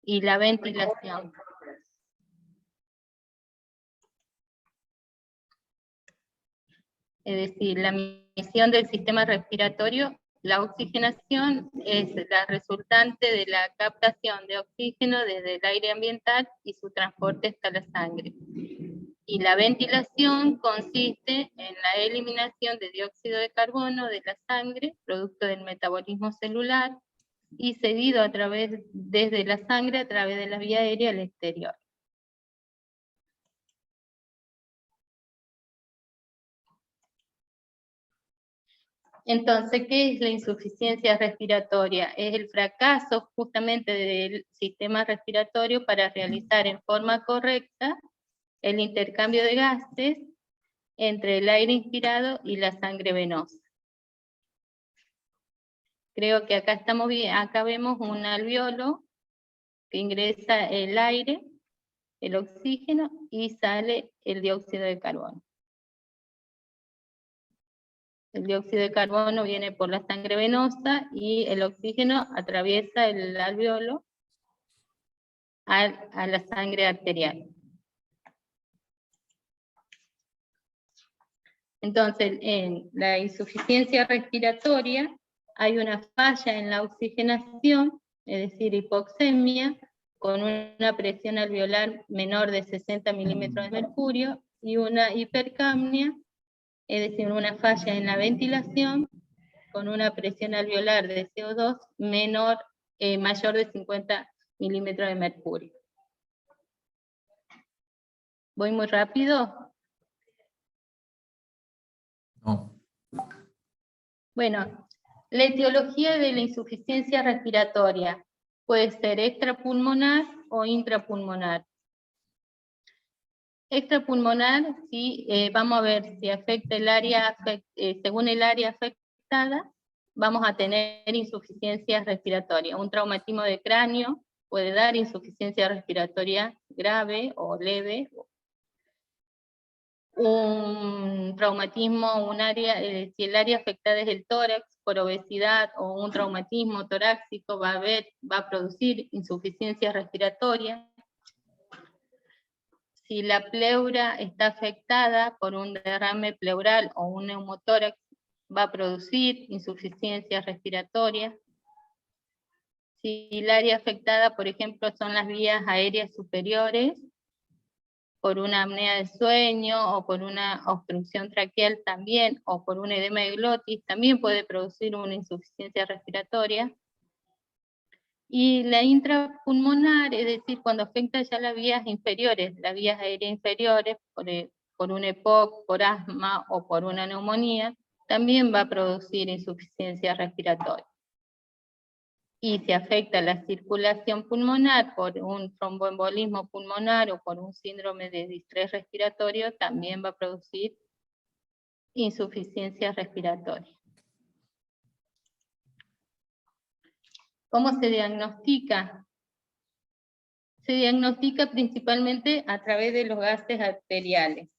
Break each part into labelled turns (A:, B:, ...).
A: y la ventilación. Es decir, la misión del sistema respiratorio, la oxigenación es la resultante de la captación de oxígeno desde el aire ambiental y su transporte hasta la sangre. Y la ventilación consiste en la eliminación de dióxido de carbono de la sangre, producto del metabolismo celular, y cedido desde la sangre a través de la vía aérea al exterior. Entonces, ¿qué es la insuficiencia respiratoria? Es el fracaso justamente del sistema respiratorio para realizar en forma correcta el intercambio de gases entre el aire inspirado y la sangre venosa. Creo que acá estamos bien, acá vemos un alveolo que ingresa el aire, el oxígeno, y sale el dióxido de carbono. El dióxido de carbono viene por la sangre venosa y el oxígeno atraviesa el alveolo a la sangre arterial. Entonces, en la insuficiencia respiratoria hay una falla en la oxigenación, es decir, hipoxemia, con una presión alveolar menor de 60 milímetros de mercurio, y una hipercapnia, es decir, una falla en la ventilación, con una presión alveolar de CO2 mayor de 50 milímetros de mercurio. ¿Voy muy rápido?
B: No.
A: Bueno, la etiología de la insuficiencia respiratoria puede ser extrapulmonar o intrapulmonar. Extrapulmonar, sí, vamos a ver si afecta el área, según el área afectada, vamos a tener insuficiencia respiratoria. Un traumatismo de cráneo puede dar insuficiencia respiratoria grave o leve. Un traumatismo, si el área afectada es el tórax por obesidad o un traumatismo torácico, va a producir insuficiencia respiratoria. Si la pleura está afectada por un derrame pleural o un neumotórax, va a producir insuficiencia respiratoria. Si el área afectada, por ejemplo, son las vías aéreas superiores, por una apnea de sueño o por una obstrucción traqueal también, o por un edema de glotis, también puede producir una insuficiencia respiratoria. Y la intrapulmonar, es decir, cuando afecta ya las vías inferiores, las vías aéreas inferiores, por un EPOC, por asma o por una neumonía, también va a producir insuficiencia respiratoria. Y si afecta la circulación pulmonar por un tromboembolismo pulmonar o por un síndrome de distrés respiratorio, también va a producir insuficiencia respiratoria. ¿Cómo se diagnostica? Se diagnostica principalmente a través de los gases arteriales.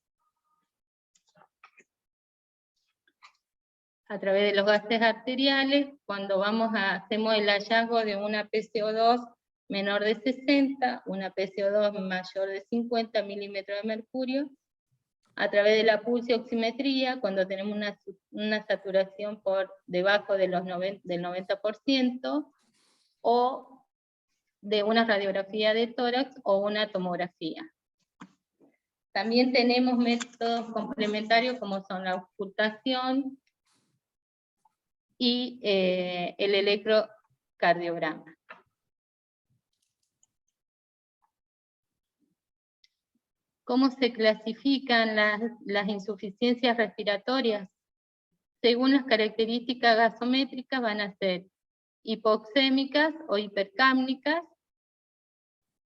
A: A través de los gases arteriales, cuando hacemos el hallazgo de una PCO2 menor de 60, una PCO2 mayor de 50 milímetros de mercurio, a través de la pulsioximetría, cuando tenemos una saturación por debajo de del 90%, o de una radiografía de tórax o una tomografía. También tenemos métodos complementarios como son la auscultación y el electrocardiograma. ¿Cómo se clasifican las insuficiencias respiratorias? Según las características gasométricas van a ser hipoxémicas o hipercápnicas.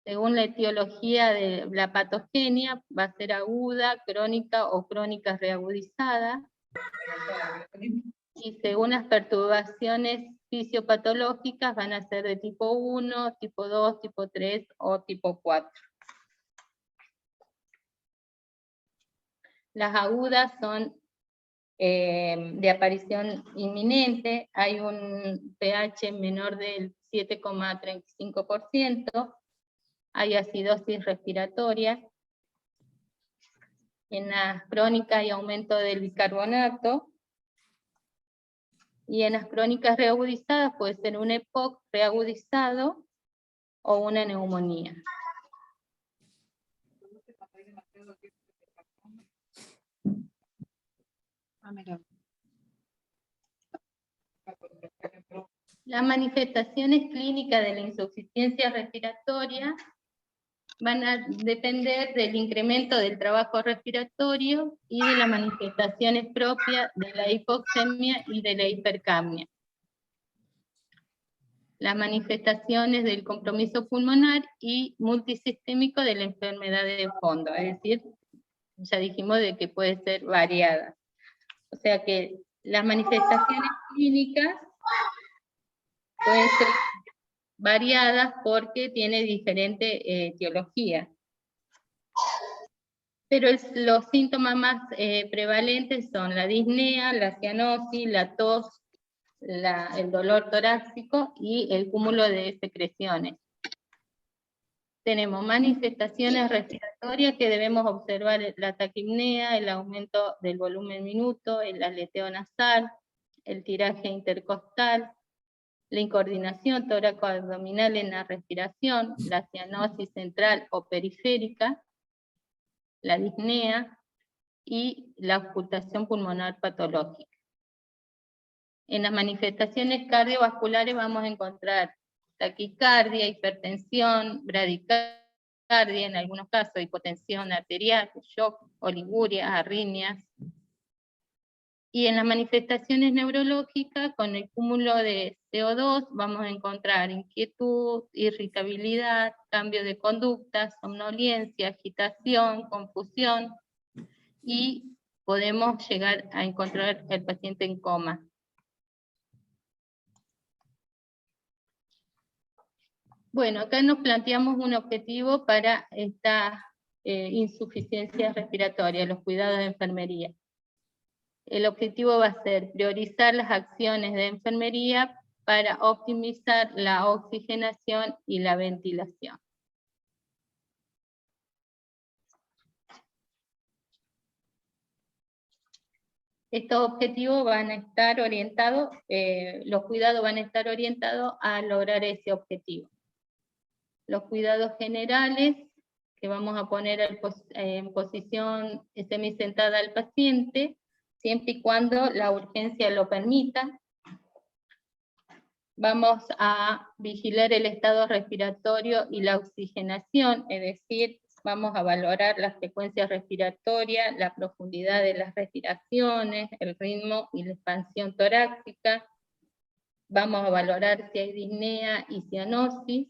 A: Según la etiología de la patogenia, va a ser aguda, crónica o crónica reagudizada. Y según las perturbaciones fisiopatológicas van a ser de tipo 1, tipo 2, tipo 3 o tipo 4. Las agudas son de aparición inminente, hay un pH menor del 7,35%, hay acidosis respiratoria, en las crónicas hay aumento del bicarbonato, y en las crónicas reagudizadas puede ser un EPOC reagudizado o una neumonía. Las manifestaciones clínicas de la insuficiencia respiratoria van a depender del incremento del trabajo respiratorio y de las manifestaciones propias de la hipoxemia y de la hipercapnia. Las manifestaciones del compromiso pulmonar y multisistémico de la enfermedad de fondo, es decir, ya dijimos de que puede ser variada. O sea que las manifestaciones clínicas pueden ser variadas porque tiene diferente etiología. Pero los síntomas más prevalentes son la disnea, la cianosis, la tos, el dolor torácico y el cúmulo de secreciones. Tenemos manifestaciones respiratorias que debemos observar: la taquipnea, el aumento del volumen minuto, el aleteo nasal, el tiraje intercostal, la incoordinación tóraco-abdominal en la respiración, la cianosis central o periférica, la disnea y la auscultación pulmonar patológica. En las manifestaciones cardiovasculares vamos a encontrar taquicardia, hipertensión, bradicardia, en algunos casos hipotensión arterial, shock, oliguria, arritmias. Y en las manifestaciones neurológicas, con el cúmulo de CO2, vamos a encontrar inquietud, irritabilidad, cambio de conducta, somnolencia, agitación, confusión, y podemos llegar a encontrar al paciente en coma. Bueno, acá nos planteamos un objetivo para esta insuficiencia respiratoria, los cuidados de enfermería. El objetivo va a ser priorizar las acciones de enfermería para optimizar la oxigenación y la ventilación. Estos objetivos van a estar orientados, los cuidados van a estar orientados a lograr ese objetivo. Los cuidados generales, que vamos a poner en posición semisentada al paciente, siempre y cuando la urgencia lo permita. Vamos a vigilar el estado respiratorio y la oxigenación, es decir, vamos a valorar la frecuencia respiratoria, la profundidad de las respiraciones, el ritmo y la expansión torácica. Vamos a valorar si hay disnea y cianosis.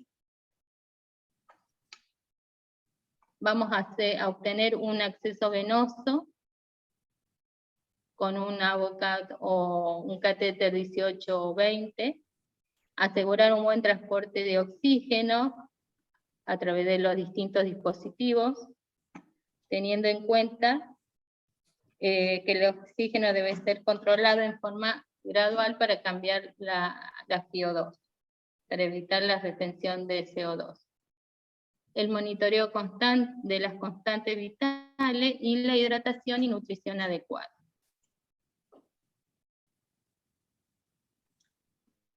A: Vamos a obtener un acceso venoso con un Avocat o un catéter 18 o 20. Asegurar un buen transporte de oxígeno a través de los distintos dispositivos, teniendo en cuenta que el oxígeno debe ser controlado en forma gradual para cambiar la CO2, para evitar la retención de CO2. El monitoreo constante de las constantes vitales y la hidratación y nutrición adecuada.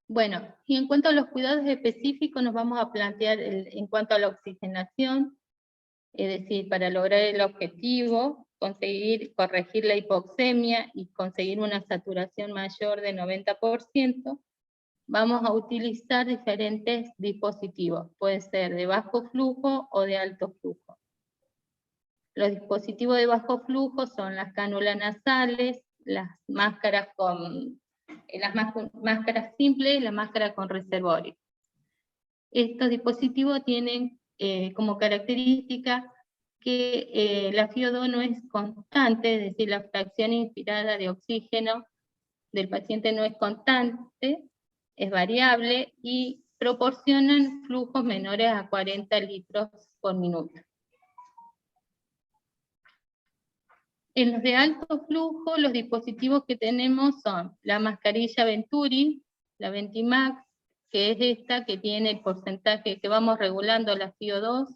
A: Bueno, y en cuanto a los cuidados específicos, nos vamos a plantear en cuanto a la oxigenación, es decir, para lograr el objetivo, corregir la hipoxemia y conseguir una saturación mayor de 90%, vamos a utilizar diferentes dispositivos, puede ser de bajo flujo o de alto flujo. Los dispositivos de bajo flujo son las cánulas nasales, las máscaras máscaras simples y la máscara con reservorio. Estos dispositivos tienen como característica que la FiO2 no es constante, es decir, la fracción inspirada de oxígeno del paciente no es constante, es variable y proporcionan flujos menores a 40 litros por minuto. En los de alto flujo, los dispositivos que tenemos son la mascarilla Venturi, la Ventimax, que es esta que tiene el porcentaje que vamos regulando la CO2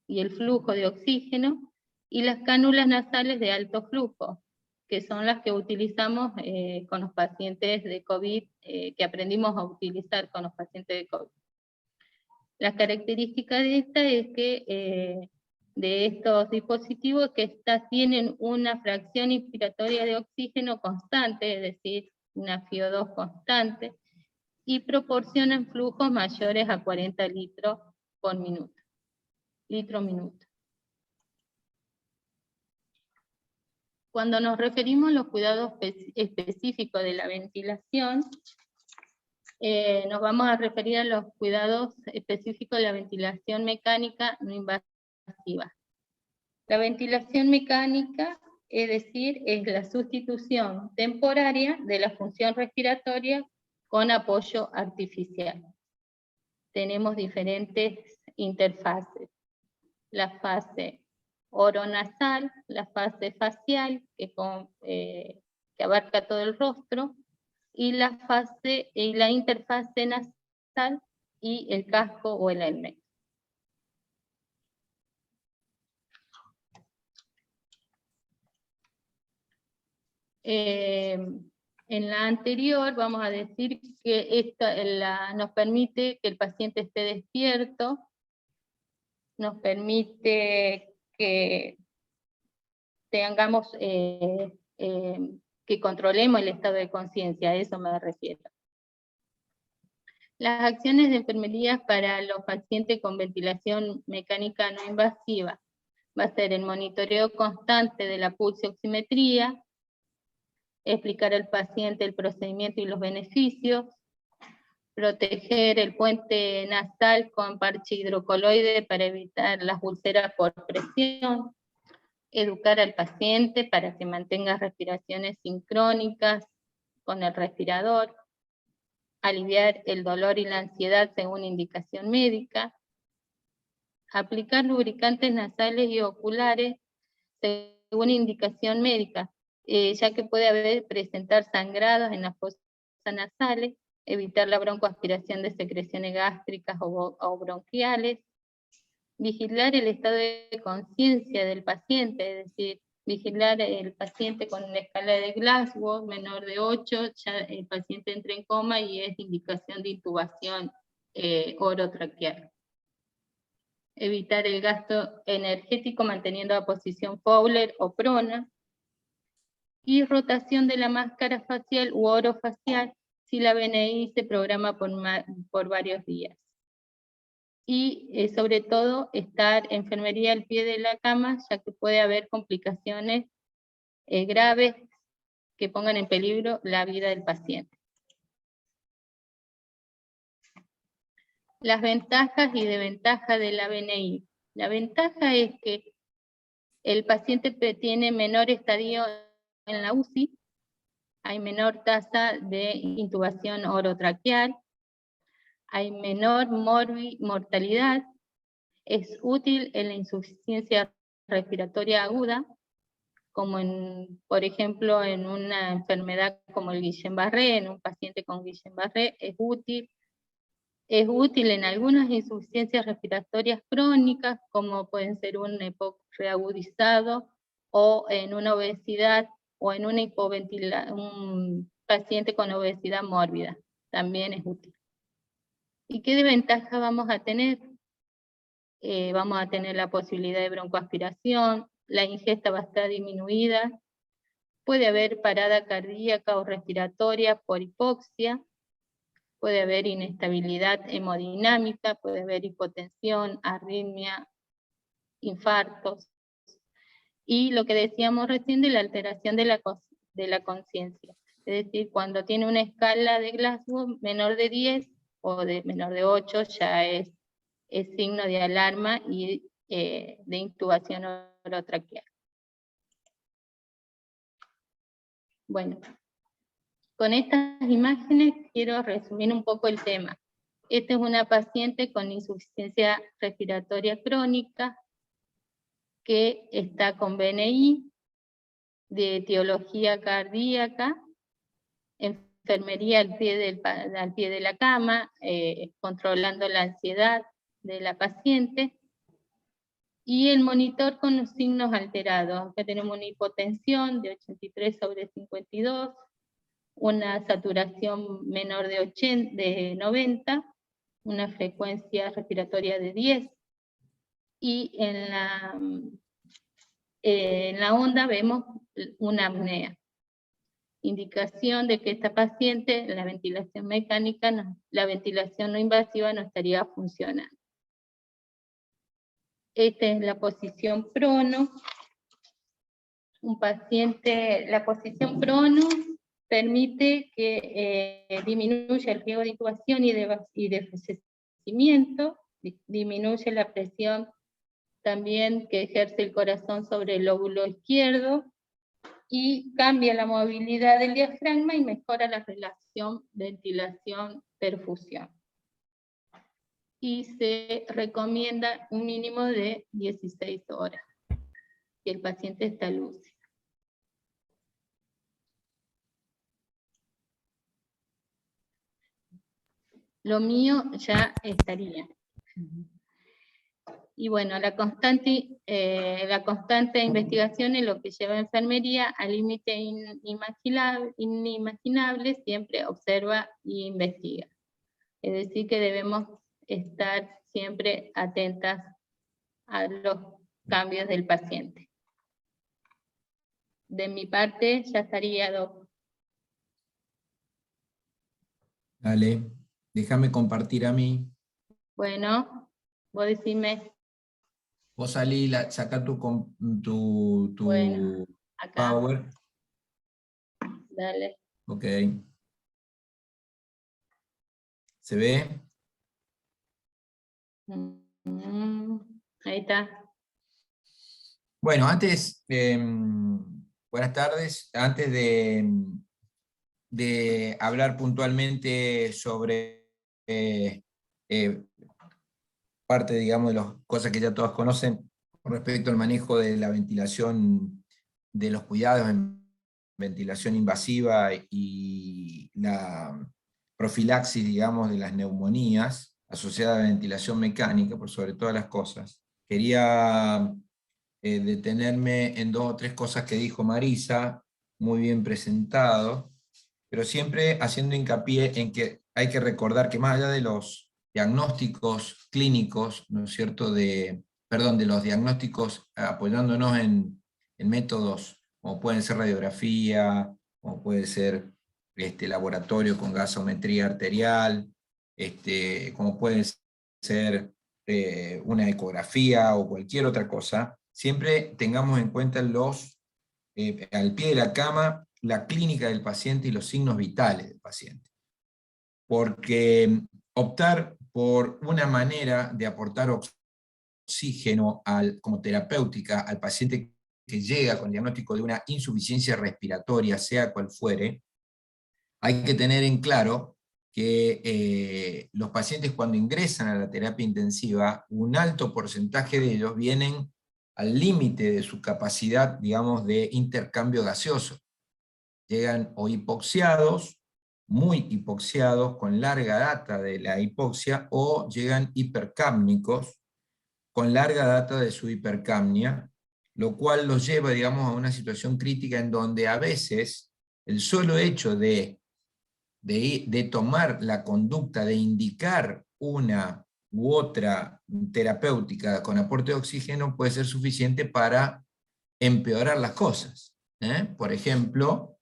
A: y el flujo de oxígeno, y las cánulas nasales de alto flujo, que son las que utilizamos con los pacientes de COVID, que aprendimos a utilizar con los pacientes de COVID. La característica de esta es que de estos dispositivos que estas tienen una fracción inspiratoria de oxígeno constante, es decir, una FiO2 constante, y proporcionan flujos mayores a 40 litros por minuto. Cuando nos referimos a los cuidados específicos de la ventilación, nos vamos a referir a los cuidados específicos de la ventilación mecánica no invasiva. La ventilación mecánica, es decir, es la sustitución temporaria de la función respiratoria con apoyo artificial. Tenemos diferentes interfaces. La fase oronasal, la fase facial, que abarca todo el rostro, y la interfase nasal y el casco o el helmet. En la anterior vamos a decir que nos permite que el paciente esté despierto, nos permite que tengamos, que controlemos el estado de conciencia, a eso me refiero. Las acciones de enfermería para los pacientes con ventilación mecánica no invasiva va a ser el monitoreo constante de la pulsioximetría, explicar al paciente el procedimiento y los beneficios, proteger el puente nasal con parche hidrocoloide para evitar las úlceras por presión, educar al paciente para que mantenga respiraciones sincrónicas con el respirador, aliviar el dolor y la ansiedad según indicación médica, aplicar lubricantes nasales y oculares según indicación médica, ya que puede presentar sangrados en las fosas nasales, evitar la broncoaspiración de secreciones gástricas o bronquiales, vigilar el estado de conciencia del paciente, es decir, vigilar el paciente con una escala de Glasgow menor de 8, ya el paciente entra en coma y es indicación de intubación orotraqueal. Evitar el gasto energético manteniendo la posición Fowler o prona, y rotación de la máscara facial u orofacial si la BNI se programa por varios días. Y sobre todo estar enfermería al pie de la cama, ya que puede haber complicaciones graves que pongan en peligro la vida del paciente. Las ventajas y desventajas de la BNI. La ventaja es que el paciente tiene menor estadio en la UCI, hay menor tasa de intubación orotraqueal, hay menor mortalidad, es útil en la insuficiencia respiratoria aguda, como por ejemplo en una enfermedad como el Guillain-Barré, en un paciente con Guillain-Barré es útil. Es útil en algunas insuficiencias respiratorias crónicas, como pueden ser un EPOC reagudizado, o en una obesidad, o en un paciente con obesidad mórbida, también es útil. ¿Y qué desventaja vamos a tener? Vamos a tener la posibilidad de broncoaspiración, la ingesta va a estar disminuida, puede haber parada cardíaca o respiratoria por hipoxia, puede haber inestabilidad hemodinámica, puede haber hipotensión, arritmia, infartos, y lo que decíamos recién de la alteración de la conciencia. Es decir, cuando tiene una escala de Glasgow menor de 10 o de menor de 8, ya es signo de alarma y de intubación orotraqueal. Bueno, con estas imágenes quiero resumir un poco el tema. Esta es una paciente con insuficiencia respiratoria crónica que está con BNI, de etiología cardíaca, enfermería al pie de la cama, controlando la ansiedad de la paciente, y el monitor con los signos alterados. Acá tenemos una hipotensión de 83/52, una saturación menor de 90, una frecuencia respiratoria de 10, y en la onda vemos una apnea. Indicación de que esta paciente, la ventilación mecánica, la ventilación no invasiva no estaría funcionando. Esta es la posición prono. La posición prono permite que disminuya el riesgo de intubación y de fallecimiento, disminuye la presión también que ejerce el corazón sobre el lóbulo izquierdo, y cambia la movilidad del diafragma y mejora la relación ventilación-perfusión. Y se recomienda un mínimo de 16 horas, que el paciente está lúcido. Lo mío ya estaría. Y bueno, la constante investigación es lo que lleva a enfermería a límites inimaginables, siempre observa e investiga. Es decir, que debemos estar siempre atentas a los cambios del paciente. De mi parte, ya estaría, Doc.
B: Dale, déjame compartir a mí.
A: Bueno, vos decime.
B: Vos salí, saca tu
A: Bueno, acá.
B: power.
A: Dale.
B: Ok. ¿Se ve?
A: Ahí está.
B: Bueno, antes, buenas tardes. Antes de hablar puntualmente sobre parte, digamos, de las cosas que ya todos conocen con respecto al manejo de la ventilación, de los cuidados en ventilación invasiva y la profilaxis, digamos, de las neumonías asociadas a la ventilación mecánica, por sobre todas las cosas. Quería detenerme en 2 o 3 cosas que dijo Marisa, muy bien presentado, pero siempre haciendo hincapié en que hay que recordar que más allá de los diagnósticos clínicos, ¿no es cierto?, de los diagnósticos apoyándonos en métodos como pueden ser radiografía, como puede ser laboratorio con gasometría arterial, como puede ser una ecografía o cualquier otra cosa, siempre tengamos en cuenta al pie de la cama, la clínica del paciente y los signos vitales del paciente. Porque optar por una manera de aportar oxígeno como terapéutica al paciente que llega con diagnóstico de una insuficiencia respiratoria, sea cual fuere, hay que tener en claro que los pacientes cuando ingresan a la terapia intensiva, un alto porcentaje de ellos vienen al límite de su capacidad, digamos, de intercambio gaseoso. Llegan o hipoxiados, muy hipoxiados, con larga data de la hipoxia, o llegan hipercápnicos, con larga data de su hipercapnia, lo cual los lleva, digamos, a una situación crítica en donde a veces el solo hecho de tomar la conducta de indicar una u otra terapéutica con aporte de oxígeno puede ser suficiente para empeorar las cosas. Por ejemplo,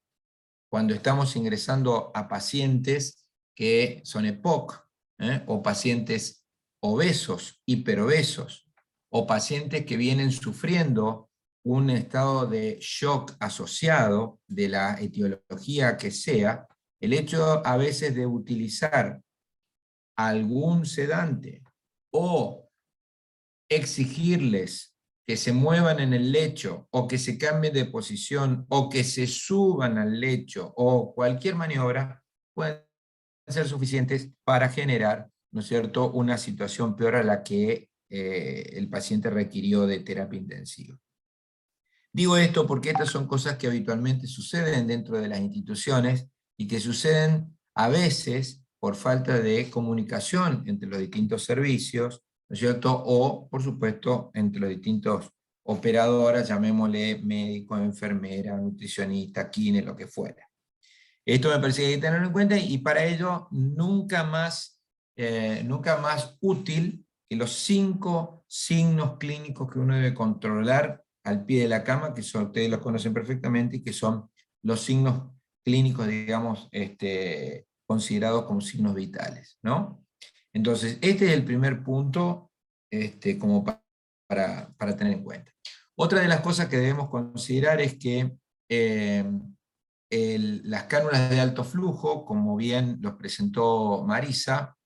B: cuando estamos ingresando a pacientes que son EPOC, o pacientes obesos, hiperobesos, o pacientes que vienen sufriendo un estado de shock asociado de la etiología que sea, el hecho a veces de utilizar algún sedante o exigirles que se muevan en el lecho o que se cambien de posición o que se suban al lecho o cualquier maniobra pueden ser suficientes para generar, ¿no es cierto?, una situación peor a la que el paciente requirió de terapia intensiva. Digo esto porque estas son cosas que habitualmente suceden dentro de las instituciones y que suceden a veces por falta de comunicación entre los distintos servicios, ¿no es cierto? O, por supuesto, entre los distintos operadoras, llamémosle médico, enfermera, nutricionista, kine, lo que fuera. Esto me parece que hay que tenerlo en cuenta y para ello nunca más útil que los 5 signos clínicos que uno debe controlar al pie de la cama, que son, ustedes los conocen perfectamente, y que son los signos clínicos, digamos, considerados como signos vitales, ¿no? Entonces, este es el primer punto como para tener en cuenta. Otra de las cosas que debemos considerar es que las cánulas de alto flujo, como bien los presentó Marisa,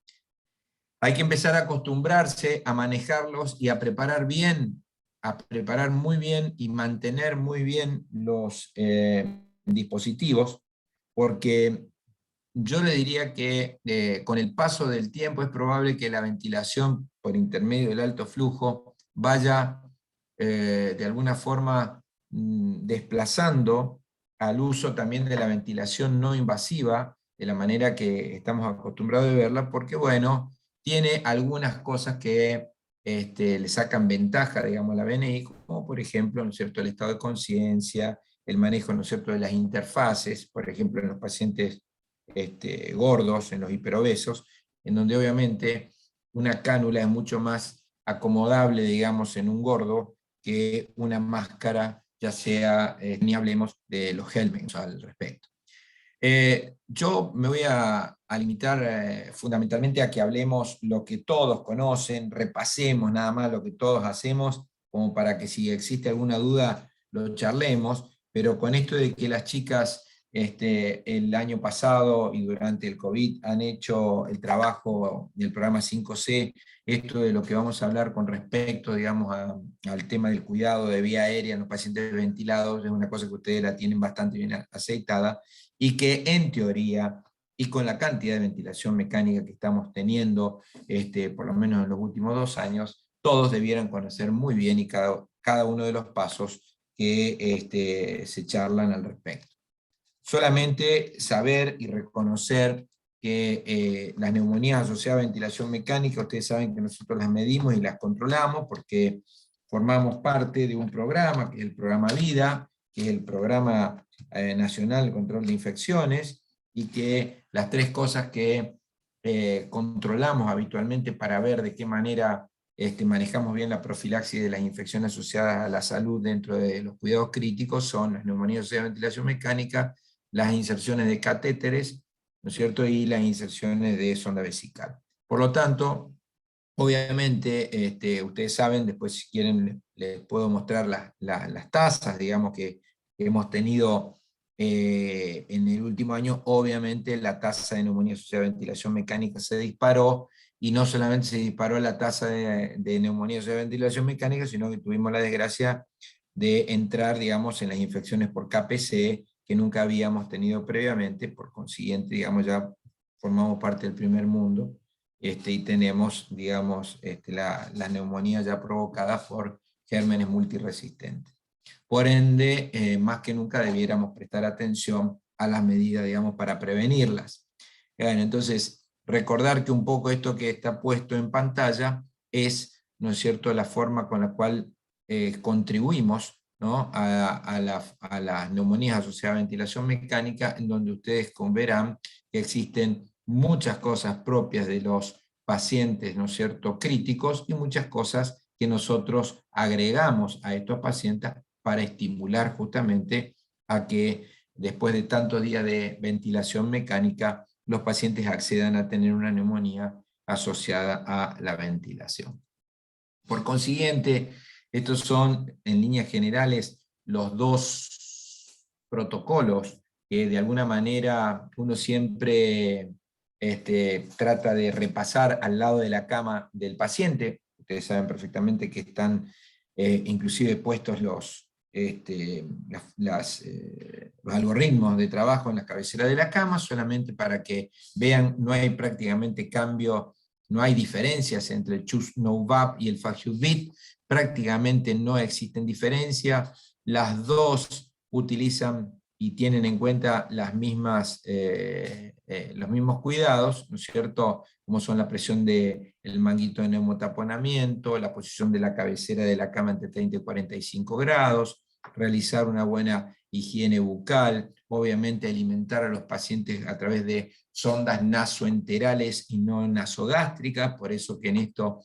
B: hay que empezar a acostumbrarse a manejarlos y a preparar bien, a preparar muy bien y mantener muy bien los dispositivos, porque yo le diría que con el paso del tiempo es probable que la ventilación por intermedio del alto flujo vaya de alguna forma desplazando al uso también de la ventilación no invasiva, de la manera que estamos acostumbrados a verla, porque bueno, tiene algunas cosas que le sacan ventaja, digamos, a la VNI, como por ejemplo, ¿no es cierto?, el estado de conciencia, el manejo, ¿no es cierto?, de las interfaces, por ejemplo, en los pacientes gordos, en los hiperobesos, en donde obviamente una cánula es mucho más acomodable, digamos, en un gordo que una máscara, ya sea, ni hablemos de los helmets al respecto. Yo me voy a limitar fundamentalmente a que hablemos lo que todos conocen, repasemos nada más lo que todos hacemos, como para que si existe alguna duda lo charlemos, pero con esto de que las chicas el año pasado y durante el COVID han hecho el trabajo del programa 5C, esto de lo que vamos a hablar con respecto, digamos, al tema del cuidado de vía aérea en los pacientes ventilados, es una cosa que ustedes la tienen bastante bien aceitada, y que en teoría, y con la cantidad de ventilación mecánica que estamos teniendo, por lo menos en los últimos 2 años, todos debieran conocer muy bien y cada uno de los pasos que se charlan al respecto. Solamente saber y reconocer que las neumonías asociadas a ventilación mecánica, ustedes saben que nosotros las medimos y las controlamos porque formamos parte de un programa, que es el programa VIDA, que es el Programa Nacional de Control de Infecciones, y que las 3 cosas que controlamos habitualmente para ver de qué manera manejamos bien la profilaxis de las infecciones asociadas a la salud dentro de los cuidados críticos son las neumonías asociadas a ventilación mecánica, las inserciones de catéteres, ¿no es cierto?, y las inserciones de sonda vesical. Por lo tanto, obviamente, ustedes saben, después si quieren les puedo mostrar las tasas, digamos, que hemos tenido en el último año. Obviamente la tasa de neumonía asociada a ventilación mecánica se disparó, y no solamente se disparó la tasa de neumonía asociada a ventilación mecánica, sino que tuvimos la desgracia de entrar, digamos, en las infecciones por KPC, que nunca habíamos tenido previamente, por consiguiente, digamos, ya formamos parte del primer mundo, y tenemos, digamos, la neumonía ya provocada por gérmenes multiresistentes. Por ende, más que nunca debiéramos prestar atención a las medidas, digamos, para prevenirlas. Bueno, entonces, recordar que un poco esto que está puesto en pantalla es, ¿no es cierto?, la forma con la cual contribuimos, ¿no?, a las neumonías asociadas a ventilación mecánica, en donde ustedes verán que existen muchas cosas propias de los pacientes, ¿no es cierto?, críticos, y muchas cosas que nosotros agregamos a estos pacientes para estimular justamente a que después de tantos días de ventilación mecánica, los pacientes accedan a tener una neumonía asociada a la ventilación. Por consiguiente, estos son, en líneas generales, los 2 protocolos que de alguna manera uno siempre trata de repasar al lado de la cama del paciente. Ustedes saben perfectamente que están inclusive puestos los algoritmos de trabajo en la cabecera de la cama, solamente para que vean, no hay prácticamente cambio, no hay diferencias entre el Choose No VAP y el FACUBIT, prácticamente no existen diferencias. las dos utilizan y tienen en cuenta las mismas, los mismos cuidados, ¿no es cierto?, como son la presión del manguito de neumotaponamiento, la posición de la cabecera de la cama entre 30 y 45 grados, realizar una buena higiene bucal, obviamente alimentar a los pacientes a través de sondas nasoenterales y no nasogástricas, por eso que en esto,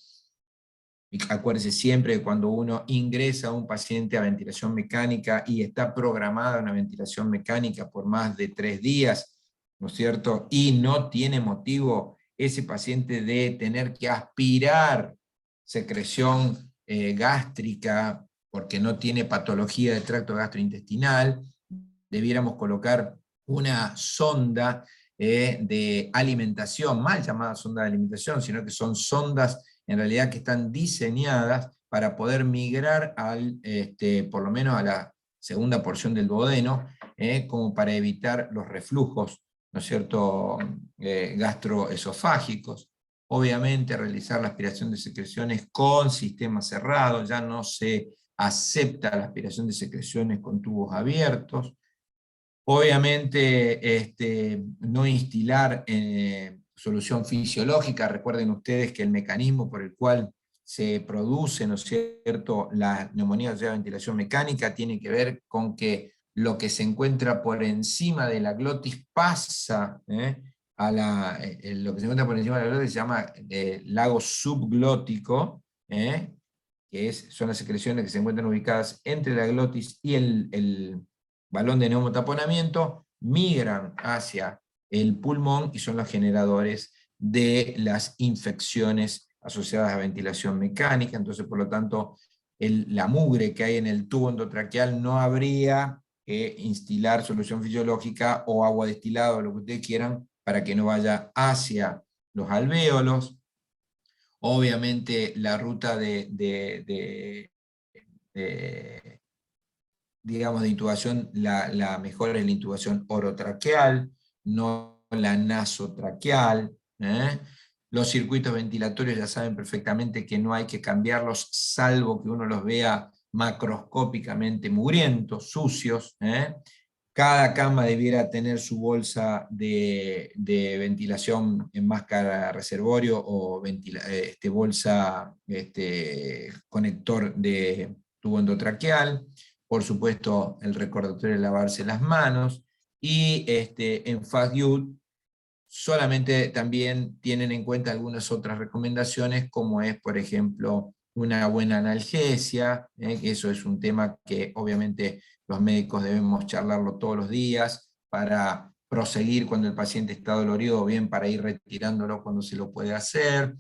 B: acuérdese siempre que cuando uno ingresa a un paciente a ventilación mecánica y está programada una ventilación mecánica por más de 3 días, ¿no es cierto?, y no tiene motivo ese paciente de tener que aspirar secreción gástrica, porque no tiene patología del tracto gastrointestinal, debiéramos colocar una sonda de alimentación, mal llamada sonda de alimentación, sino que son sondas en realidad que están diseñadas para poder migrar por lo menos a la segunda porción del duodeno, como para evitar los reflujos, ¿no es cierto?, gastroesofágicos. Obviamente realizar la aspiración de secreciones con sistema cerrado, ya no se acepta la aspiración de secreciones con tubos abiertos. Obviamente no instilar solución fisiológica. Recuerden ustedes que el mecanismo por el cual se produce, ¿no es cierto?, la neumonía asociada a ventilación mecánica tiene que ver con que lo que se encuentra por encima de la glotis pasa lo que se encuentra por encima de la glotis se llama lago subglótico, que son las secreciones que se encuentran ubicadas entre la glotis y el balón de neumotaponamiento, migran hacia el pulmón y son los generadores de las infecciones asociadas a ventilación mecánica. Entonces, por lo tanto, la mugre que hay en el tubo endotraqueal no habría que instilar solución fisiológica o agua destilada o lo que ustedes quieran para que no vaya hacia los alvéolos. Obviamente la ruta digamos, de intubación, la mejor es la intubación orotraqueal, no la nasotraqueal. Los circuitos ventilatorios ya saben perfectamente que no hay que cambiarlos, salvo que uno los vea macroscópicamente mugrientos, sucios. Cada cama debiera tener su bolsa de ventilación en máscara reservorio o bolsa, conector de tubo endotraqueal. Por supuesto, el recordatorio de lavarse las manos, y en FAST-UD solamente también tienen en cuenta algunas otras recomendaciones, como es, por ejemplo, una buena analgesia, que eso es un tema que obviamente los médicos debemos charlarlo todos los días para proseguir cuando el paciente está dolorido, o bien para ir retirándolo cuando se lo puede hacer.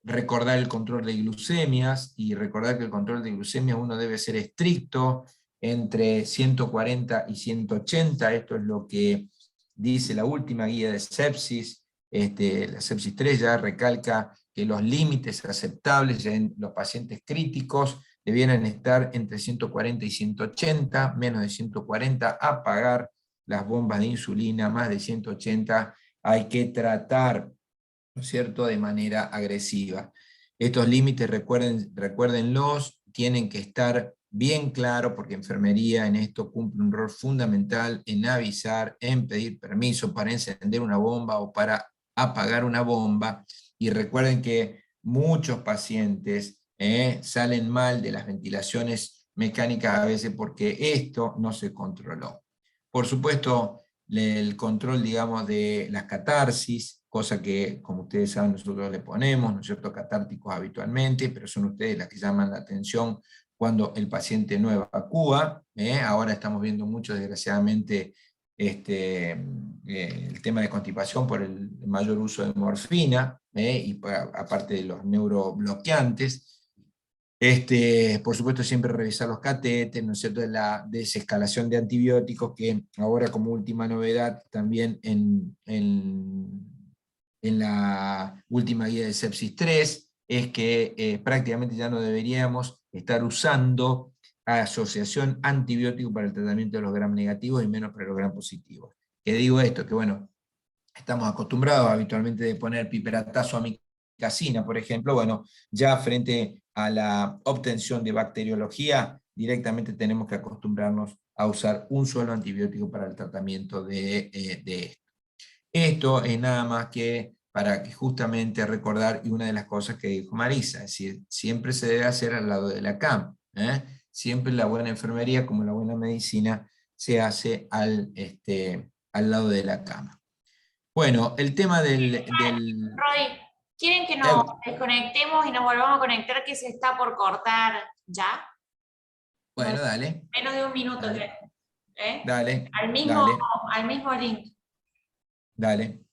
B: Recordar el control de glucemias, y recordar que el control de glucemias uno debe ser estricto, entre 140 y 180, esto es lo que dice la última guía de sepsis. La sepsis 3 ya recalca que los límites aceptables en los pacientes críticos debieran estar entre 140 y 180, menos de 140 apagar las bombas de insulina, más de 180 hay que tratar, ¿no es cierto?, de manera agresiva. Estos límites, recuérdenlos, tienen que estar bien claros, porque enfermería en esto cumple un rol fundamental en avisar, en pedir permiso para encender una bomba o para apagar una bomba. Y recuerden que muchos pacientes salen mal de las ventilaciones mecánicas a veces porque esto no se controló. Por supuesto, el control, digamos, de las catarsis, cosa que, como ustedes saben, nosotros le ponemos, ¿no es cierto?, catárticos habitualmente, pero son ustedes las que llaman la atención cuando el paciente no evacúa. Ahora estamos viendo mucho, desgraciadamente, el tema de constipación por el mayor uso de morfina, y aparte de los neurobloqueantes. Por supuesto, siempre revisar los catéteres, ¿no es cierto?, la desescalación de antibióticos, que ahora, como última novedad, también en la última guía de sepsis 3, es que prácticamente ya no deberíamos estar usando asociación antibiótico para el tratamiento de los gram negativos y menos para los gram positivos. ¿Qué digo esto? Que bueno, estamos acostumbrados habitualmente de poner piperatazo amicacina, por ejemplo. Bueno, ya frente a la obtención de bacteriología, directamente tenemos que acostumbrarnos a usar un solo antibiótico para el tratamiento de esto. Esto es nada más que para que justamente recordar, y una de las cosas que dijo Marisa, es decir, siempre se debe hacer al lado de la cama. Siempre la buena enfermería, como la buena medicina, se hace al lado de la cama. Bueno, el tema
C: Roy, ¿quieren que nos desconectemos y nos volvamos a conectar, que se está por cortar ya?
B: Bueno, dale.
C: Menos de un minuto.
B: Dale.
C: ¿Eh?
B: Dale.
C: Al mismo,
B: Dale.
C: al mismo link.
B: Dale.